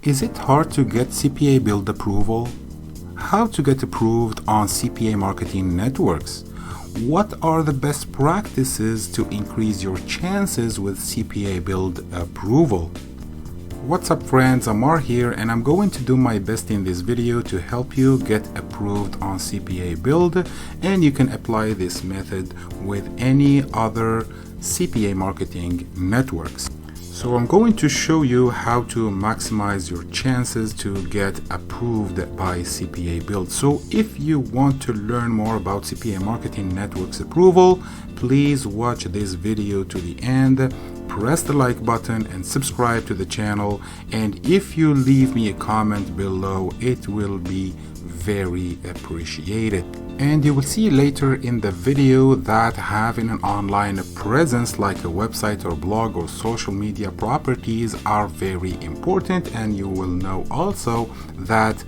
Is it hard to get CPABUILD approval? How to get approved on CPA Marketing Networks? What are the best practices to increase your chances with CPABUILD approval? What's up friends, Amar here, and I'm going to do my best in this video to help you get approved on CPABUILD, and you can apply this method with any other CPA marketing networks. So I'm going to show you how to maximize your chances to get approved by CPABUILD. So if you want to learn more about CPA Marketing Networks approval, please watch this video to the end. Press the like button and subscribe to the channel, and if you leave me a comment below, it will be very appreciated. And you will see later in the video that having an online presence like a website or blog or social media properties are very important, and you will know also that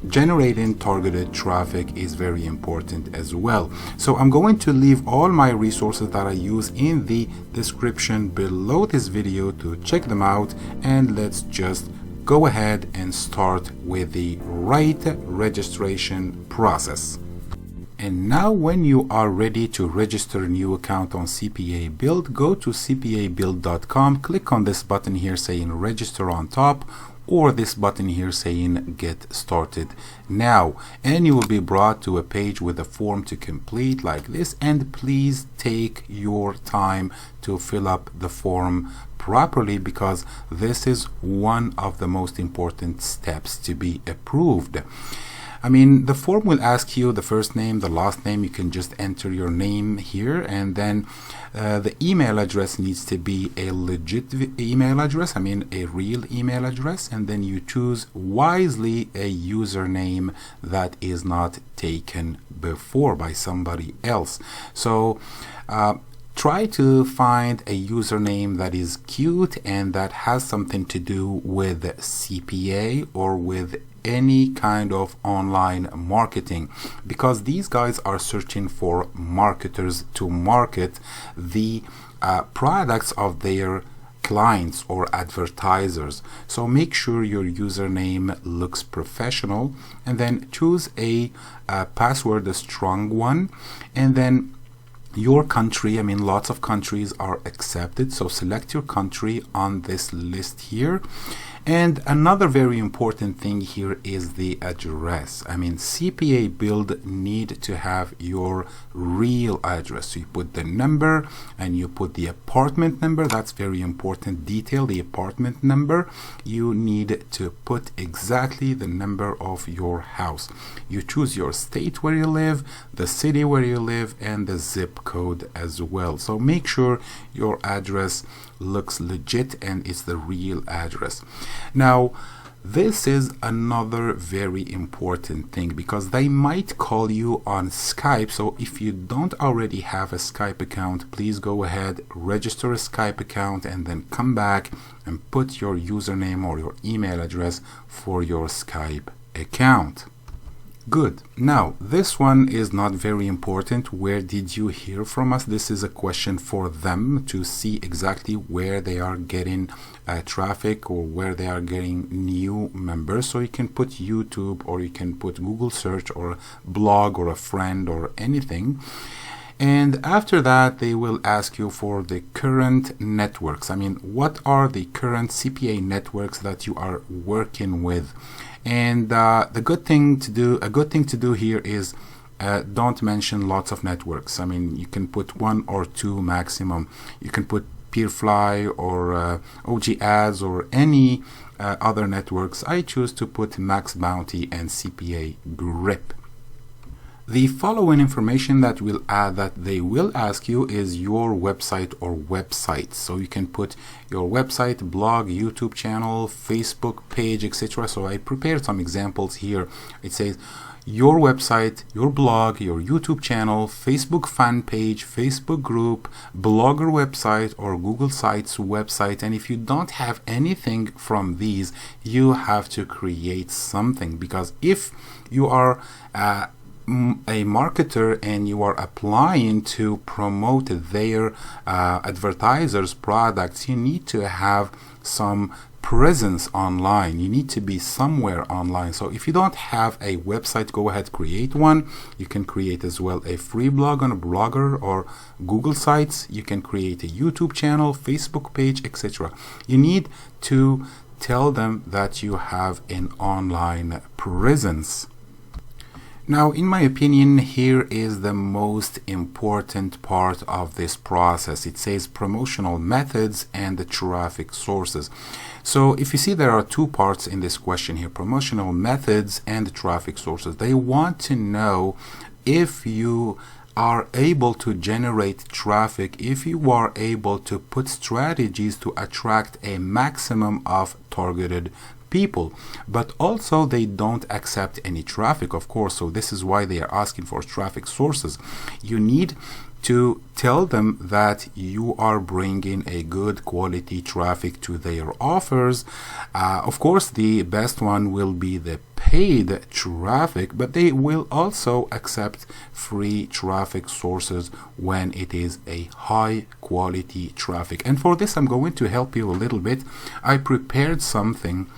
generating targeted traffic is very important as well. So I'm going to leave all my resources that I use in the description below this video to check them out, and let's just go ahead and start with the right registration process. And now when you are ready to register a new account on CPABUILD, go to cpabuild.com, click on this button here saying register on top, or this button here saying get started now, and you will be brought to a page with a form to complete like this. And please take your time to fill up the form properly, because this is one of the most important steps to be approved. I mean, the form will ask you the first name, the last name. You can just enter your name here, and then the email address needs to be a legit email address, I mean a real email address, and then you choose wisely a username that is not taken before by somebody else. So try to find a username that is cute and that has something to do with CPA or with any kind of online marketing, because these guys are searching for marketers to market the products of their clients or advertisers. So make sure your username looks professional, and then choose a password, a strong one, and then your country. I mean, lots of countries are accepted, so select your country on this list here. And another very important thing here is the address. I mean, CPABUILD need to have your real address. So you put the number and you put the apartment number. That's very important detail, the apartment number. You need to put exactly the number of your house. You choose your state where you live, the city where you live, and the zip code as well. So make sure your address looks legit and it's the real address. Now this is another very important thing, because they might call you on Skype. So if you don't already have a Skype account, please go ahead, register a Skype account, and then come back and put your username or your email address for your Skype account. Good. Now this one is not very important. Where did you hear from us? This is a question for them to see exactly where they are getting traffic or where they are getting new members. So you can put YouTube, or you can put Google search, or blog, or a friend, or anything. And after that they will ask you for the current networks. I mean, what are the current CPA networks that you are working with? And a good thing to do here is don't mention lots of networks. I mean, you can put one or two maximum. You can put Peerfly or OG Ads or any other networks. I choose to put Max Bounty and CPA Grip. The following information that they will ask you is your website or websites. So you can put your website, blog, YouTube channel, Facebook page, etc. So I prepared some examples here. It says your website, your blog, your YouTube channel, Facebook fan page, Facebook group, blogger website, or Google Sites website. And if you don't have anything from these, you have to create something, because if you are a marketer and you are applying to promote their advertisers products, you need to have some presence online. You need to be somewhere online. So if you don't have a website, go ahead, create one. You can create as well a free blog on a Blogger or Google sites. You can create a YouTube channel, Facebook page, etc. You need to tell them that you have an online presence. Now, in my opinion, here is the most important part of this process. It says promotional methods and the traffic sources. So if you see, there are two parts in this question here, promotional methods and the traffic sources. They want to know if you are able to generate traffic, if you are able to put strategies to attract a maximum of targeted people. But also they don't accept any traffic, of course, so this is why they are asking for traffic sources. You need to tell them that you are bringing a good quality traffic to their offers. Of course, the best one will be the paid traffic, but they will also accept free traffic sources when it is a high quality traffic. And for this, I'm going to help you a little bit. I prepared something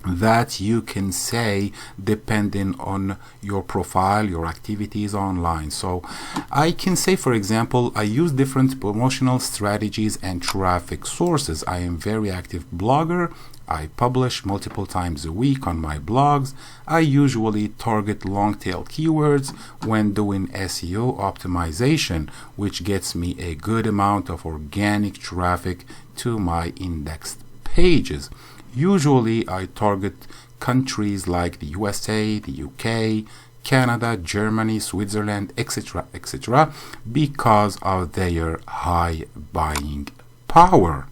that you can say depending on your profile, your activities online. So I can say, for example, I use different promotional strategies and traffic sources. I am very active blogger. I publish multiple times a week on my blogs. I usually target long tail keywords when doing SEO optimization, which gets me a good amount of organic traffic to my indexed pages. Usually I target countries like the USA, the UK, Canada, Germany, Switzerland, etc., etc., because of their high buying power.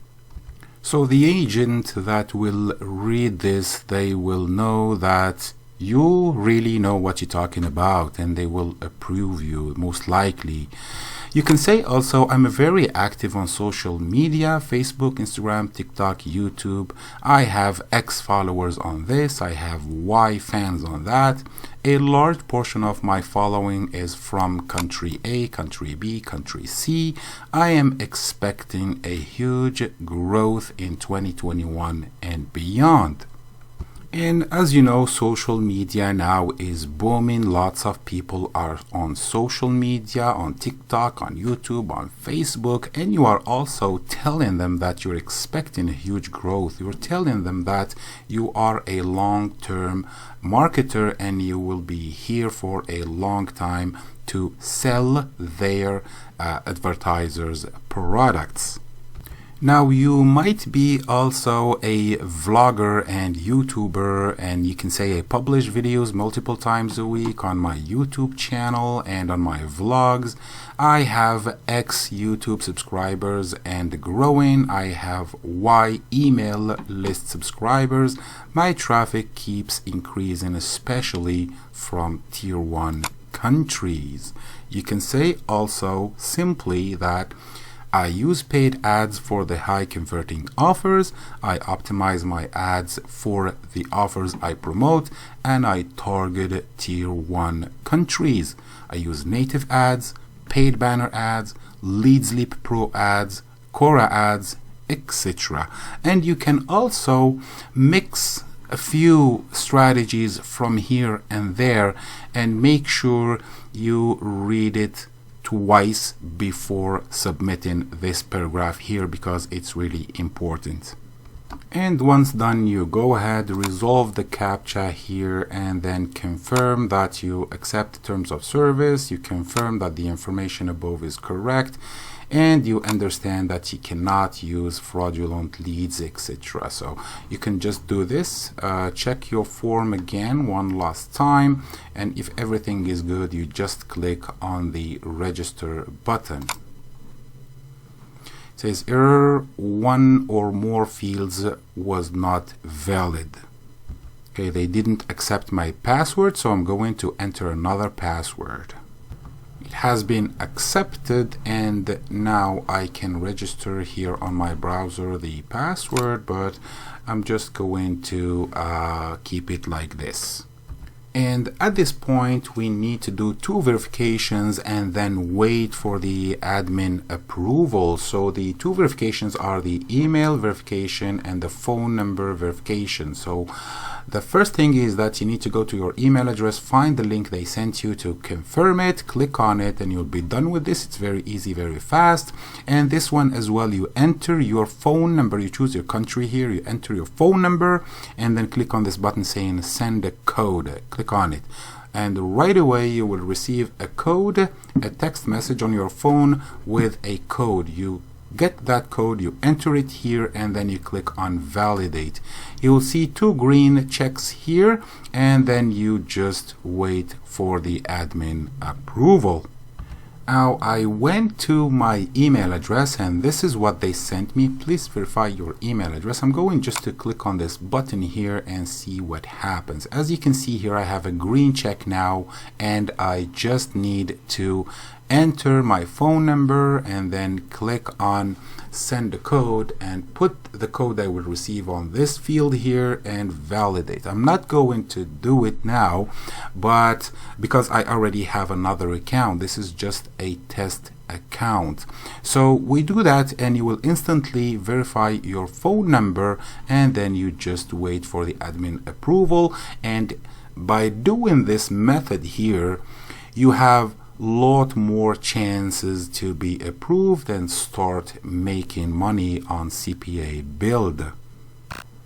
So the agent that will read this, they will know that you really know what you're talking about, and they will approve you most likely. You can say also, I'm very active on social media, Facebook, Instagram, TikTok, YouTube. I have X followers on this, I have Y fans on that. A large portion of my following is from country A, country B, country C. I am expecting a huge growth in 2021 and beyond. And as you know, social media now is booming. Lots of people are on social media, on TikTok, on YouTube, on Facebook, and you are also telling them that you're expecting a huge growth. You're telling them that you are a long-term marketer and you will be here for a long time to sell their advertisers' products. Now, you might be also a vlogger and YouTuber, and you can say I publish videos multiple times a week on my YouTube channel and on my vlogs. I have X YouTube subscribers and growing. I have Y email list subscribers. My traffic keeps increasing, especially from tier 1 countries. You can say also simply that I use paid ads for the high converting offers. I optimize my ads for the offers I promote, and I target tier 1 countries. I use native ads, paid banner ads, Leads Leap Pro ads, Quora ads, etc. And you can also mix a few strategies from here and there and make sure you read it twice before submitting this paragraph here, because it's really important. And once done, you go ahead, resolve the CAPTCHA here, and then confirm that you accept terms of service. You confirm that the information above is correct, and you understand that you cannot use fraudulent leads, etc. So you can just do this, check your form again one last time, and if everything is good, you just click on the register button. It says error, one or more fields was not valid. Okay, they didn't accept my password, so I'm going to enter another password. It has been accepted, and now I can register here on my browser the password, but I'm just going to keep it like this. And at this point, we need to do 2 verifications and then wait for the admin approval. So the 2 verifications are the email verification and the phone number verification. So the first thing is that you need to go to your email address, find the link they sent you to confirm it, click on it, and you'll be done with this. It's very easy, very fast. And this one as well, you enter your phone number, you choose your country here, you enter your phone number, and then click on this button saying send a code. Click on it. And right away you will receive a code, a text message on your phone with a code. You get that code, you enter it here, and then you click on validate. You will see 2 green checks here, and then you just wait for the admin approval. Now I went to my email address and this is what they sent me. Please verify your email address. I'm going just to click on this button here and see what happens. As you can see here, I have a green check now, and I just need to enter my phone number and then click on send the code and put the code I will receive on this field here and validate. I'm not going to do it now, but because I already have another account, this is just a test account. So we do that and you will instantly verify your phone number, and then you just wait for the admin approval. And by doing this method here, you have lot more chances to be approved and start making money on CPA Build.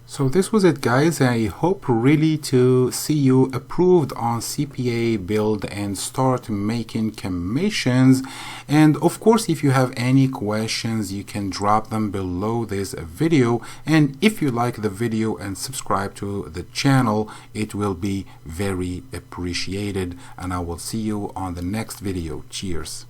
So this was it, guys. I hope really to see you approved on CPA Build and start making commissions. And of course, if you have any questions, you can drop them below this video. And if you like the video and subscribe to the channel, it will be very appreciated. And I will see you on the next video. Cheers.